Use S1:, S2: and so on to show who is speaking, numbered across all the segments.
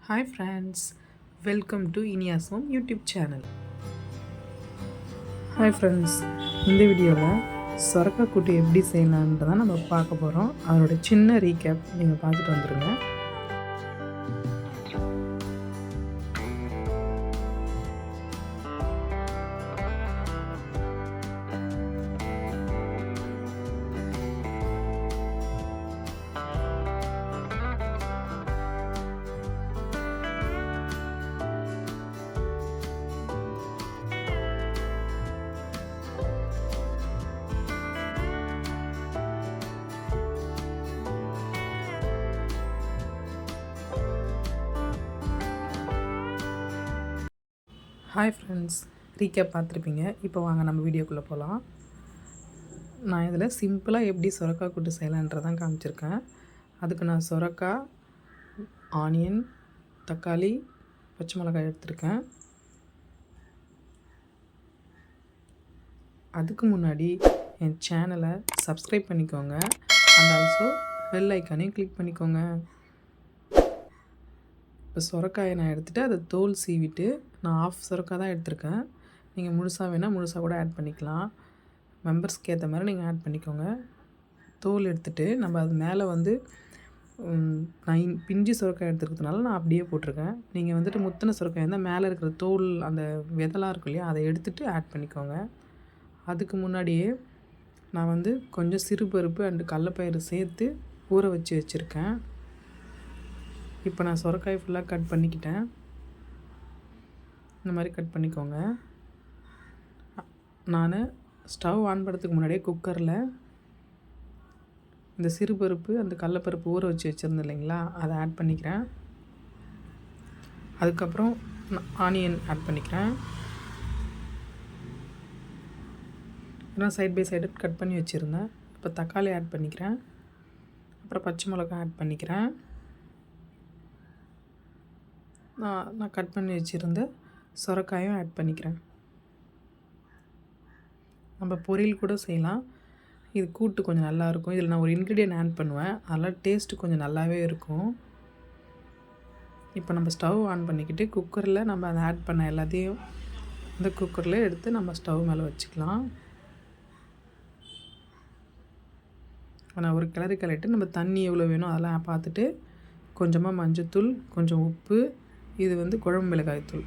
S1: Hi friends, welcome to Iniya's home YouTube channel. Hi friends, இந்த வீடியோவில் சொரக்காய் கூட்டு எப்படி செய்யலான்றதான் நம்ம பார்க்க போகிறோம். அதோட சின்ன ரீகேப் நீங்கள் பார்த்துட்டு வந்துடுங்க. ஹாய் ஃப்ரெண்ட்ஸ், ரீகேப் பார்த்துருப்பீங்க. இப்போ வாங்க நம்ம வீடியோக்குள்ளே போகலாம். நான் இதில் சிம்பிளாக எப்படி சொரக்காய் கூட்டு செய்யலான்றதான் காமிச்சிருக்கேன். அதுக்கு நான் சொரக்காய், ஆனியன், தக்காளி, பச்சை மிளகாய் எடுத்திருக்கேன். அதுக்கு முன்னாடி என் சேனலை சப்ஸ்கிரைப் பண்ணிக்கோங்க. அண்ட் ஆல்சோ பெல் ஐக்கானையும் கிளிக் பண்ணிக்கோங்க. இப்போ சொரக்காயை நான் எடுத்துகிட்டு அதை தோல் சீவிட்டு, நான் ஆஃப் சொரக்காய் தான் எடுத்திருக்கேன். நீங்கள் முழுசாக வேணால் முழுசாக கூட ஆட் பண்ணிக்கலாம். மெம்பர்ஸ்க்கு ஏற்ற மாதிரி நீங்கள் ஆட் பண்ணிக்கோங்க. தோல் எடுத்துகிட்டு நம்ம அது மேலே நான் பிஞ்சு சொரக்காய் எடுத்துருக்கிறதுனால நான் அப்படியே போட்டிருக்கேன். நீங்கள் முத்தின சொரக்காய் இருந்தால் மேலே இருக்கிற தோல் அந்த விதலாம் இருக்கும் இல்லையா, அதை எடுத்துகிட்டு ஆட் பண்ணிக்கோங்க. அதுக்கு முன்னாடியே நான் கொஞ்சம் சிறுபருப்பு அண்டு கடலப்பயிறு சேர்த்து ஊற வச்சு வச்சுருக்கேன். இப்போ நான் சொரக்காய் ஃபுல்லாக கட் பண்ணிக்கிட்டேன். இந்த மாதிரி கட் பண்ணிக்கோங்க. நான் ஸ்டவ் ஆன் பண்ணுறதுக்கு முன்னாடியே குக்கரில் இந்த சிறுபருப்பு அந்த கடலப்பருப்பு ஊற வச்சு வச்சுருந்தேன் இல்லைங்களா, அதை ஆட் பண்ணிக்கிறேன். அதுக்கப்புறம் ஆனியன் ஆட் பண்ணிக்கிறேன். நான் சைட் பை சைடு கட் பண்ணி வச்சுருந்தேன். இப்போ தக்காளி ஆட் பண்ணிக்கிறேன். அப்புறம் பச்சை மிளகாய் ஆட் பண்ணிக்கிறேன். நான் கட் பண்ணி வச்சுருந்த சொரக்காயும் ஆட் பண்ணிக்கிறேன். நம்ம பொரியல் கூட செய்யலாம். இது கூட்டு கொஞ்சம் நல்லாயிருக்கும். இதில் நான் ஒரு இன்க்ரீடியன்ட் ஆட் பண்ணுவேன், அதனால் டேஸ்ட்டு கொஞ்சம் நல்லாவே இருக்கும். இப்போ நம்ம ஸ்டவ் ஆன் பண்ணிக்கிட்டு குக்கரில் நம்ம அதை ஆட் பண்ண எல்லாத்தையும் இந்த குக்கரில் எடுத்து நம்ம ஸ்டவ் மேலே வச்சுக்கலாம். நான் ஒரு கிளறிட்டு நம்ம தண்ணி எவ்வளோ வேணும் அதெல்லாம் பார்த்துட்டு கொஞ்சமாக மஞ்சத்தூள், கொஞ்சம் உப்பு, இது குழம்பு மிளகாய் தூள்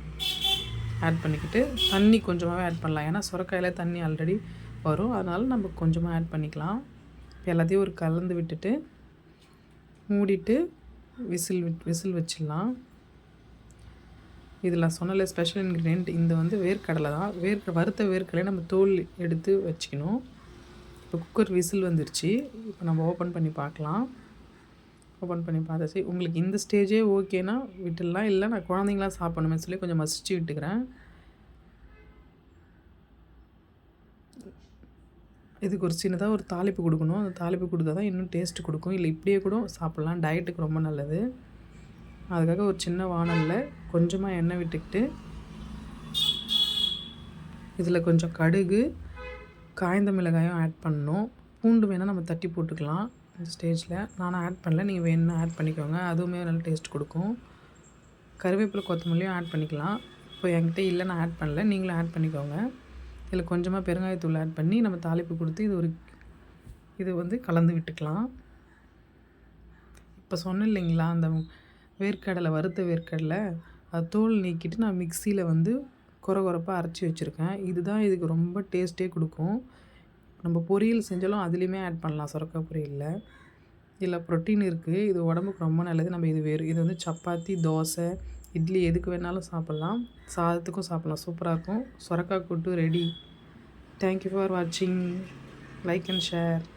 S1: ஆட் பண்ணிக்கிட்டு தண்ணி கொஞ்சமாகவே ஆட் பண்ணலாம். ஏன்னா சொரக்காயில் தண்ணி ஆல்ரெடி வரும், அதனால் நம்ம கொஞ்சமாக ஆட் பண்ணிக்கலாம். இப்போ எல்லாத்தையும் ஒரு கலந்து விட்டுட்டு மூடிட்டு விசில் வச்சிடலாம். இதில் சொன்னல ஸ்பெஷல் இன்க்ரீடியன்ட் இந்த வேர்க்கடலை தான். வறுத்த வேர்க்கடலை நம்ம தோல் எடுத்து வச்சுக்கணும். இப்போ குக்கர் விசில் வந்துருச்சு. இப்போ நம்ம ஓப்பன் பண்ணி பார்க்கலாம். ஓப்பன் பண்ணி பார்த்தாச்சு. உங்களுக்கு இந்த ஸ்டேஜே ஓகேனா விட்டுடலாம். இல்லை நான் குழந்தைங்களாம் சாப்பிடணுமே சொல்லி கொஞ்சம் மசிச்சு விட்டுக்கிறேன். இதுக்கு ஒரு சின்னதாக ஒரு தாளிப்பு கொடுக்கணும். அந்த தாளிப்பு கொடுத்தா தான் இன்னும் டேஸ்ட்டு கொடுக்கும். இல்லை இப்படியே கூட சாப்பிட்லாம், டயட்டுக்கு ரொம்ப நல்லது. அதுக்காக ஒரு சின்ன வானலில் கொஞ்சமாக எண்ணெய் விட்டுக்கிட்டு இதில் கொஞ்சம் கடுகு, காய்ந்த மிளகாயும் ஆட் பண்ணணும். பூண்டு வேணால் நம்ம தட்டி போட்டுக்கலாம். இந்த ஸ்டேஜில் நானும் ஆட் பண்ணல, நீங்கள் வேணும்னா ஆட் பண்ணிக்கோங்க. அதுவுமே நல்ல டேஸ்ட் கொடுக்கும். கருவேப்பிலை, கொத்தமல்லியும் ஆட் பண்ணிக்கலாம். இப்போ என்கிட்ட இல்லை, நான் ஆட் பண்ணல, நீங்களும் ஆட் பண்ணிக்கோங்க. இதில் கொஞ்சமாக பெருங்காயத்தூள் ஆட் பண்ணி நம்ம தாளிப்பு கொடுத்து இது கலந்து விட்டுக்கலாம். இப்போ சொன்னேன் இல்லைங்களா, அந்த வேர்க்கடலை, வறுத்த வேர்க்கடலை, அது தோல் நீக்கிட்டு நான் மிக்சியில் கொரப்பாக அரைச்சி வச்சுருக்கேன். இதுதான் இதுக்கு ரொம்ப டேஸ்ட்டே கொடுக்கும். நம்ம பொரியல் செஞ்சாலும் அதுலேயுமே ஆட் பண்ணலாம். சொரக்காய் பொரியலில் இதில் ப்ரோட்டீன் இருக்குது. இது உடம்புக்கு ரொம்ப நல்லது. நம்ம இது சப்பாத்தி, தோசை, இட்லி எதுக்கு வேணாலும் சாப்பிட்லாம். சாதத்துக்கும் சாப்பிட்லாம். சூப்பராக இருக்கும். சொரக்காய் கூட்டு ரெடி. தேங்க்யூ ஃபார் வாட்சிங். Like and share.